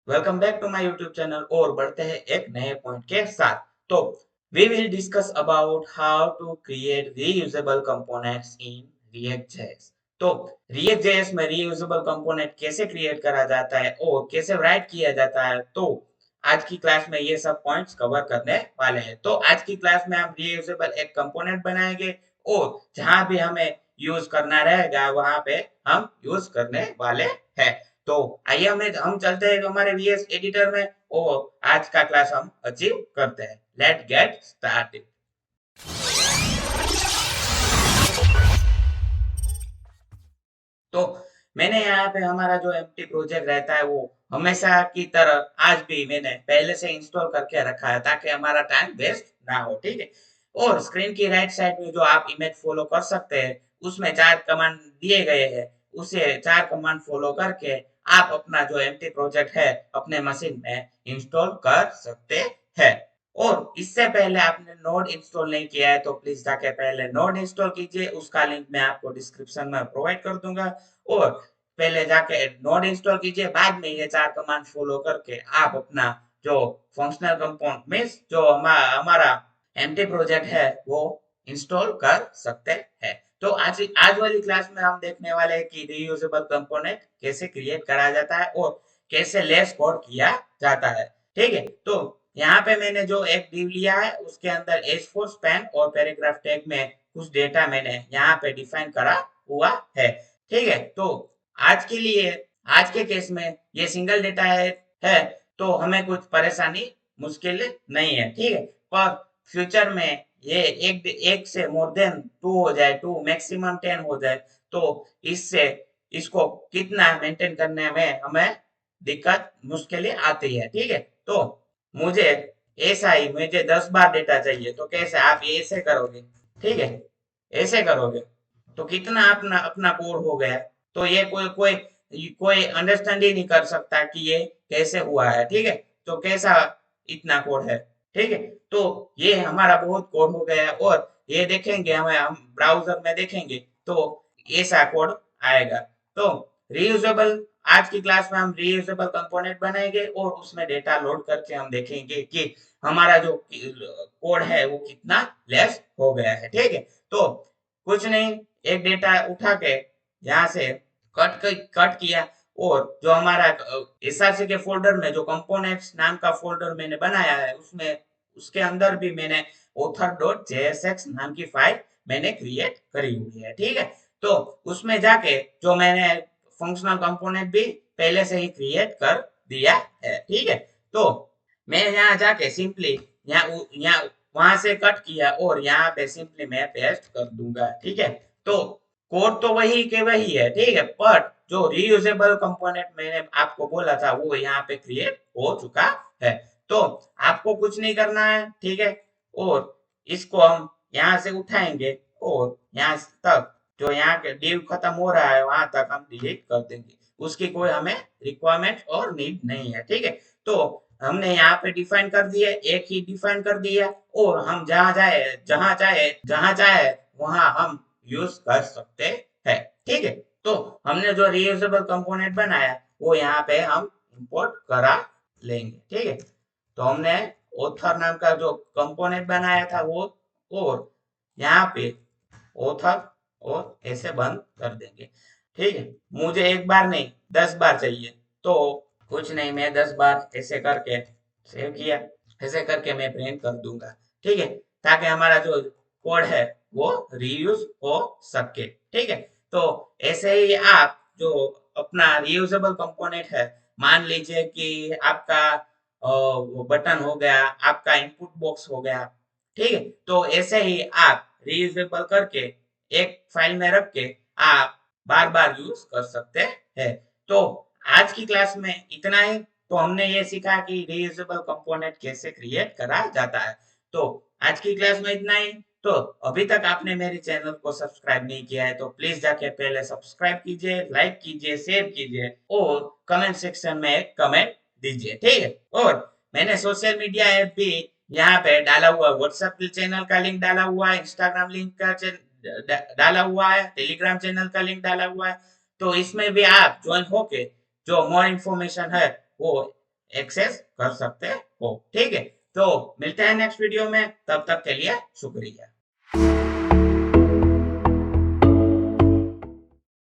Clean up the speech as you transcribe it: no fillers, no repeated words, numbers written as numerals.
Welcome back to my YouTube channel और बढ़ते हैं एक नए पॉइंट के साथ। तो we will discuss about how to create reusable components in React JS. तो रिएक्ट जेएस में रीयूजेबल कंपोनेंट कैसे क्रिएट करा जाता है और कैसे राइट किया जाता है, तो आज की क्लास में ये सब पॉइंट्स कवर करने वाले हैं। तो आज की क्लास में हम रीयूजेबल एक कंपोनेंट बनाएंगे और जहां भी हमें यूज करना रहेगा वहां पे हम यूज करने वाले हैं। तो आइए हम चलते हैं हमारे वीएस एडिटर में और आज का क्लास हम अचीव करते हैं। Let get started. तो मैंने यहाँ पे हमारा जो एम्प्टी प्रोजेक्ट रहता है वो हमेशा की तरह आज भी मैंने पहले से इंस्टॉल करके रखा है ताकि हमारा टाइम वेस्ट ना हो, ठीक है। और स्क्रीन की राइट साइड में जो आप इमेज फॉलो कर सकते हैं उसमें 4 कमांड दिए गए हैं। उसे 4 कमांड फॉलो करके आप अपना जो एम्प्टी प्रोजेक्ट है अपने मशीन में इंस्टॉल कर सकते हैं। और इससे पहले आपने नोड इंस्टॉल नहीं किया है तो प्लीज जाके पहले नोड इंस्टॉल कीजिए, उसका लिंक मैं आपको डिस्क्रिप्शन में प्रोवाइड कर दूंगा। और पहले जाके नोड इंस्टॉल कीजिए, बाद में ये 4 कमांड फॉलो करके आप अपना जो फंक्शनल कंपाउंड मींस जो हमारा एम्प्टी प्रोजेक्ट है वो इंस्टॉल कर सकते हैं। तो आज आज वाली क्लास में हम देखने वाले हैं कि रीयूजेबल कंपोनेंट कैसे क्रिएट करा जाता है और कैसे लेस कोड किया जाता है, ठीक है। तो यहाँ पे मैंने जो एक div लिया है उसके अंदर h4 स्पैन और पैराग्राफ टैग में कुछ डेटा मैंने यहाँ पे डिफाइन करा हुआ है, ठीक है। तो आज के लिए आज के केस में ये सिंगल डेटा है तो हमें कुछ परेशानी मुश्किल नहीं है, ठीक है। पर फ्यूचर में ये एक से मोर देन 2 हो जाए, 2 मैक्सिमम 10 हो जाए तो इससे इसको कितना मेंटेन करने में हमें दिक्कत मुश्किलें आती है, ठीक है। तो मुझे ऐसा ही मुझे 10 बार डेटा चाहिए तो कैसे आप ये ऐसे करोगे, ठीक है। ऐसे करोगे तो कितना अपना अपना कोड हो गया। तो ये कोई कोई कोई अंडरस्टैंड ही नहीं कर सकता कि ये कैसे हुआ है, ठीक है। तो कैसा इतना कोड है, ठीक है। तो ये हमारा बहुत कोड हो गया है और ये देखेंगे हम ब्राउजर में देखेंगे तो ऐसा कोड आएगा। तो रीयूजेबल आज की क्लास में हम रीयूजेबल कंपोनेंट बनाएंगे और उसमें डेटा लोड करके हम देखेंगे कि हमारा जो कोड है वो कितना लेस हो गया है, ठीक है। तो कुछ नहीं, एक डेटा उठा के यहाँ से कट किया और जो हमारा एसआरसी के फोल्डर में जो कंपोनेंट्स नाम का फोल्डर मैंने बनाया है उसमें उसके अंदर भी मैंने author.jsx नाम की फाइल मैंने क्रिएट करी हुई है, ठीक है। तो उसमें जाके जो मैंने फंक्शनल कंपोनेंट भी पहले से ही क्रिएट कर दिया है, ठीक है। तो मैं यहाँ जाके सिंपली यहाँ वहां से कट किया और यहाँ पे सिंपली मैं पेस्ट कर दूंगा, ठीक है। तो कोड तो वही के वही है, ठीक है, बट जो रीयूजेबल कंपोनेंट मैंने आपको बोला था वो यहाँ पे क्रिएट हो चुका है। तो आपको कुछ नहीं करना है, ठीक है। और इसको हम यहाँ से उठाएंगे और यहाँ तक जो यहाँ के div खत्म हो रहा है वहां तक हम डिलीट कर देंगे, उसकी कोई हमें रिक्वायरमेंट और नीड नहीं है, ठीक है। तो हमने यहाँ पे डिफाइन कर दिया, एक ही डिफाइन कर दिया और हम जहाँ चाहे वहां हम यूज कर सकते हैं, ठीक है। तो हमने जो रियूजेबल कंपोनेंट बनाया वो यहाँ पे हम इंपोर्ट करा लेंगे, ठीक है। तो हमने ऑथर नाम का जो कंपोनेंट बनाया था वो और यहाँ पे ऑथर और ऐसे बंद कर देंगे, ठीक है। मुझे एक बार नहीं 10 बार चाहिए तो कुछ नहीं, मैं 10 बार ऐसे करके सेव किया, ऐसे करके मैं प्रिंट कर दूंगा, ठीक है, ताकि हमारा जो कोड है वो रीयूज हो सके, ठीक है। तो ऐसे ही आप जो अपना रीयूजेबल कंपोनेंट है, मान लीजिए कि आपका वो बटन हो गया, आपका इनपुट बॉक्स हो गया, ठीक है। तो ऐसे ही आप रीयूजेबल करके एक फाइल में रख के आप बार बार यूज कर सकते हैं। तो आज की क्लास में इतना ही। तो हमने ये सीखा कि रीयूजेबल कंपोनेंट कैसे क्रिएट करा जाता है। तो आज की क्लास में इतना ही। तो अभी तक आपने मेरे चैनल को सब्सक्राइब नहीं किया है तो प्लीज जाके पहले सब्सक्राइब कीजिए, लाइक कीजिए, शेयर कीजिए और कमेंट सेक्शन में एक कमेंट दीजिए, ठीक है। और मैंने सोशल मीडिया ऐप भी यहाँ पे डाला हुआ, व्हाट्सएप चैनल का लिंक डाला हुआ है, इंस्टाग्राम लिंक का डाला हुआ है, टेलीग्राम चैनल का लिंक डाला हुआ है। तो इसमें भी आप ज्वाइन होके जो मोर इन्फॉर्मेशन है वो एक्सेस कर सकते हो। ठीक है, तो मिलते हैं नेक्स्ट वीडियो में, तब तक के लिए शुक्रिया।